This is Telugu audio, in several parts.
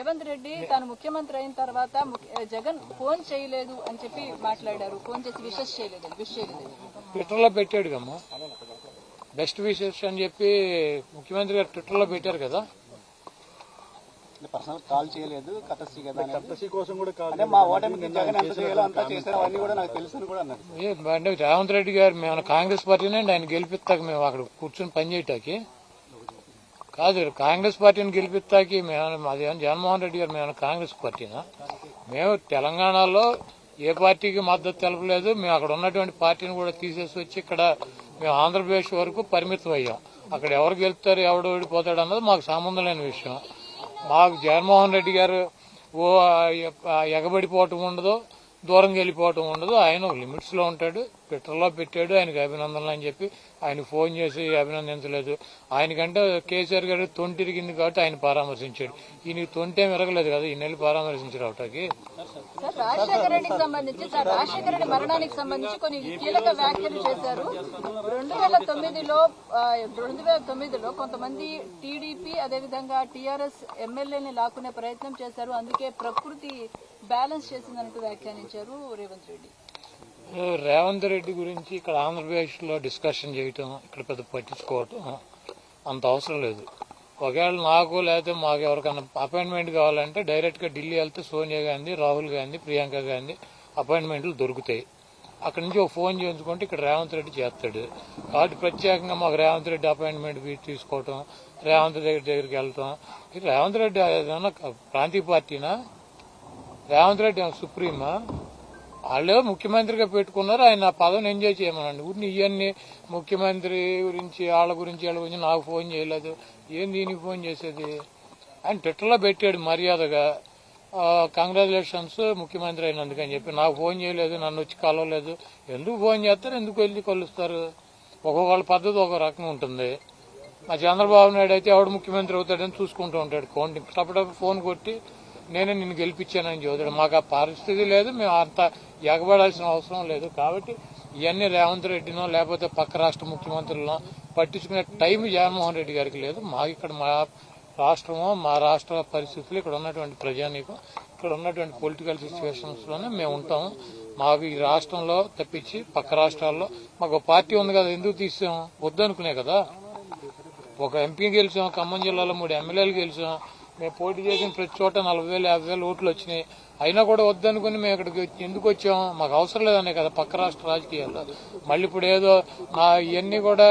రేవంత్ రెడ్డి తాను ముఖ్యమంత్రి అయిన తర్వాత జగన్ ఫోన్ చేయలేదు అని చెప్పి మాట్లాడారు. ఫోన్ చేసి విషెస్ చేయలేదు. ట్విట్టర్ లో పెట్టాడు కమ్మా, బెస్ట్ విషెస్ అని చెప్పి ముఖ్యమంత్రి గారు ట్విట్టర్ లో పెట్టారు కదా. పర్సనల్ కాల్ చేయలేదు, కటసి కదా, కటసి కోసం కూడా కాల్, మా ఓటమికి జగన్ ఎంత చేయాలో అంతా చేశారు, అవన్నీ కూడా నాకు తెలుసు అని కూడా అన్నారు. అంటే రేవంత్ రెడ్డి గారు మేము కాంగ్రెస్ పార్టీనే ఆయన గెలిపిస్తాక మేము అక్కడ కూర్చొని పనిచేయటానికి కాదు, కాంగ్రెస్ పార్టీని గెలిపిస్తాకి మేము అదేమో జగన్మోహన్ రెడ్డి గారు మేము కాంగ్రెస్ పార్టీనా? మేము తెలంగాణలో ఏ పార్టీకి మద్దతు తెలపలేదు. మేము అక్కడ ఉన్నటువంటి పార్టీని కూడా తీసేసి వచ్చి ఇక్కడ మేము ఆంధ్రప్రదేశ్ వరకు పరిమితం అయ్యాం. అక్కడ ఎవరు గెలుస్తారు ఎవడు ఓడిపోతాడు అన్నది మాకు సంబంధం లేని విషయం. మాకు జగన్మోహన్ రెడ్డి గారు ఎగబడిపోవటం ఉండదు, దూరంగా వెళ్ళిపోవటం ఉండదు. ఆయన లిమిట్స్ లో ఉంటాడు. ట్విట్టర్లో పెట్టాడు, ఆయనకు అభినందనలు అని చెప్పి ఆయన ఫోన్ చేసి అభినందించలేదు. ఆయనకంటే కేసీఆర్ గారు తొంటిరిగింది కాబట్టి ఆయన పరామర్శించాడు. ఈయనకి తొంటేం విరగలేదు కదా, ఈయన వెళ్ళి పరామర్శించారు అవటానికి. రాజశేఖర రెడ్డికి సంబంధించి రాజశేఖర రెడ్డి మరణానికి సంబంధించి కొన్ని కీలక వ్యాఖ్యలు చేశారు. 2009లో కొంతమంది టీడీపీ అదేవిధంగా టీఆర్ఎస్ ఎమ్మెల్యేని లాక్కునే ప్రయత్నం చేశారు, అందుకే ప్రకృతి బ్యాలెన్స్ చేసిందంటూ వ్యాఖ్యానించారు రేవంత్ రెడ్డి. రేవంత్ రెడ్డి గురించి ఇక్కడ ఆంధ్రప్రదేశ్ లో డిస్కషన్ చేయటం, ఇక్కడ పెద్ద పట్టించుకోవటం అంత అవసరం లేదు. ఒకవేళ నాకు లేకపోతే మాకు ఎవరికైనా అపాయింట్మెంట్ కావాలంటే డైరెక్ట్ గా ఢిల్లీ వెళ్తే సోనియా గాంధీ, రాహుల్ గాంధీ, ప్రియాంక గాంధీ అపాయింట్మెంట్లు దొరుకుతాయి. అక్కడి నుంచి ఒక ఫోన్ చేయించుకుంటే ఇక్కడ రేవంత్ రెడ్డి చేస్తాడు. కాబట్టి ప్రత్యేకంగా మాకు రేవంత్ రెడ్డి అపాయింట్మెంట్ తీసుకోవటం, రేవంత్ రెడ్డి దగ్గరికి వెళ్తాం. రేవంత్ రెడ్డి ఏదైనా ప్రాంతీయ పార్టీనా? రేవంత్ రెడ్డి సుప్రీమా? వాళ్ళే ముఖ్యమంత్రిగా పెట్టుకున్నారు, ఆయన ఆ పదవిని ఎంజాయ్ చేయమనండి. ఊరిని ఇవన్నీ ముఖ్యమంత్రి గురించి వాళ్ళ గురించి నాకు ఫోన్ చేయలేదు, ఏం దీనికి ఫోన్ చేసేది? ఆయన ట్విట్టర్లో పెట్టాడు మర్యాదగా కంగ్రాచులేషన్స్ ముఖ్యమంత్రి అయినందుకు అని చెప్పి. నాకు ఫోన్ చేయలేదు, నన్ను వచ్చి కలవలేదు. ఎందుకు ఫోన్ చేస్తారు, ఎందుకు వెళ్ళి కలుస్తారు? ఒక్కొక్కళ్ళ పద్ధతి ఒక రకంగా ఉంటుంది. మా చంద్రబాబు నాయుడు అయితే ఎవడు ముఖ్యమంత్రి అవుతాడని చూసుకుంటూ ఉంటాడు. కౌంటింగ్ టప్పటప్పుడు ఫోన్ కొట్టి నేనే నిన్ను గెలిపించానని చదువుతాడు. మాకు ఆ పరిస్థితి లేదు, మేము అంత ఎగబడాల్సిన అవసరం లేదు. కాబట్టి ఇవన్నీ రేవంత్ రెడ్డినో లేకపోతే పక్క రాష్ట్ర ముఖ్యమంత్రులనో పట్టించుకునే టైం జగన్మోహన్ రెడ్డి గారికి లేదు. మాకు ఇక్కడ మా రాష్ట్రమో మా రాష్ట్ర పరిస్థితులు, ఇక్కడ ఉన్నటువంటి ప్రజానీకం, ఇక్కడ ఉన్నటువంటి పొలిటికల్ సిచ్యువేషన్స్ లోనే మేము ఉంటాము. మాకు ఈ రాష్ట్రంలో తప్పించి పక్క రాష్ట్రాల్లో మాకు పార్టీ ఉంది కదా, ఎందుకు తీసాం? వద్దనుకునే కదా. ఒక ఎంపీ గెలిచాం, ఖమ్మం జిల్లాలో 3 ఎమ్మెల్యేలు గెలిచాం. మేము పోటీ చేసిన ప్రతి చోట 40,000, 50,000 ఓట్లు వచ్చినాయి. అయినా కూడా వద్దనుకుని మేము ఇక్కడికి ఎందుకు వచ్చాం? మాకు అవసరం లేదనే కదా పక్క రాష్ట్ర రాజకీయాల్లో. మళ్ళీ ఇప్పుడు ఏదో ఇవన్నీ కూడా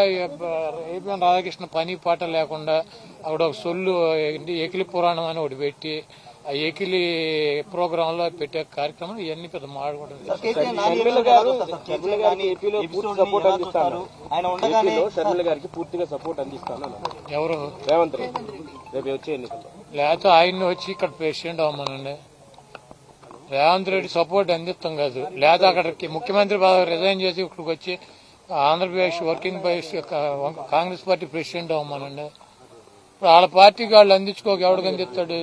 ఏపీ రాధాకృష్ణ పని పాట లేకుండా అక్కడ ఒక సొల్లు ఎకిలి పురాణం అని ఒకటి పెట్టి ఆ ఎకిలి ప్రోగ్రామ్ లో పెట్టే కార్యక్రమం ఇవన్నీ పెద్ద మాట్లాడుకుంటుంది. ఎవరు? రేవంత్ రెడ్డి రేపు వచ్చే ఎన్నికల్లో లేకపోతే ఆయన్ని వచ్చి ఇక్కడ ప్రెసిడెంట్ అవ్వమనండి. రేవంత్ రెడ్డి సపోర్ట్ అందిస్తాం కాదు. లేదా అక్కడికి ముఖ్యమంత్రి పదవి రిజైన్ చేసి ఇక్కడికి వచ్చి Andhra Pradesh working president Congress party president అవ్వమనండి. ఇప్పుడు వాళ్ళ పార్టీకి వాళ్ళు అందించుకోక ఎవడికి అందిస్తాడు?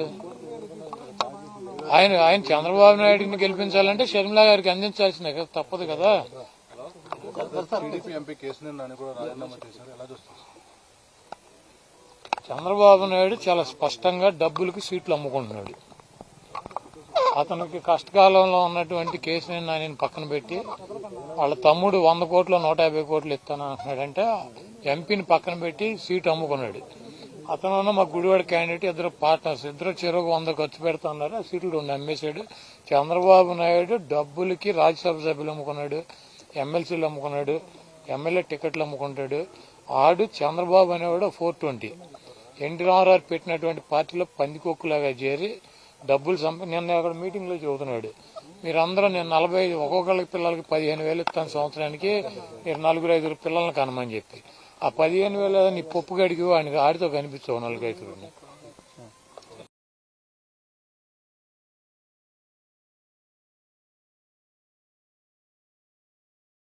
ఆయన చంద్రబాబు నాయుడిని గెలిపించాలంటే షర్మిలా గారికి అందించాల్సిందే కదా, తప్పదు కదా. చంద్రబాబు నాయుడు చాలా స్పష్టంగా డబ్బులకి సీట్లు అమ్ముకుంటున్నాడు. అతనికి కష్టకాలంలో ఉన్నటువంటి కేసీఆర్ నానిని పక్కన పెట్టి వాళ్ళ తమ్ముడు 100 కోట్లు 150 కోట్లు ఇస్తాను అంటున్నాడంటే ఎంపీని పక్కన పెట్టి సీటు అమ్ముకున్నాడు. అతను మా గుడివాడ క్యాండిడేట్, ఇద్దరు పార్ట్నర్స్, ఇద్దరు చెరువు 100 ఖర్చు పెడుతున్నారు. ఆ సీట్లు 2 అమ్మేశాడు. చంద్రబాబు నాయుడు డబ్బులకి రాజ్యసభ సభ్యులు అమ్ముకున్నాడు, ఎమ్మెల్సీలు అమ్ముకున్నాడు, ఎమ్మెల్యే టికెట్లు అమ్ముకుంటాడు. ఆడు చంద్రబాబు అనేవాడు 420 ఎన్టీ రామారావు పెట్టినటువంటి పార్టీలో పందికొక్కులాగా చేరి డబ్బులు నిన్న అక్కడ మీటింగ్ లో చెబుతున్నాడు, మీరందరూ నేను 45 ఒక్కొక్కళ్ళకి పిల్లలకి 15,000 ఇస్తాను సంవత్సరానికి, మీరు 4-5 పిల్లల్ని కనమని చెప్పి. ఆ 15,000 నీ పప్పు గడికి ఆడితో కనిపించవు 4-5.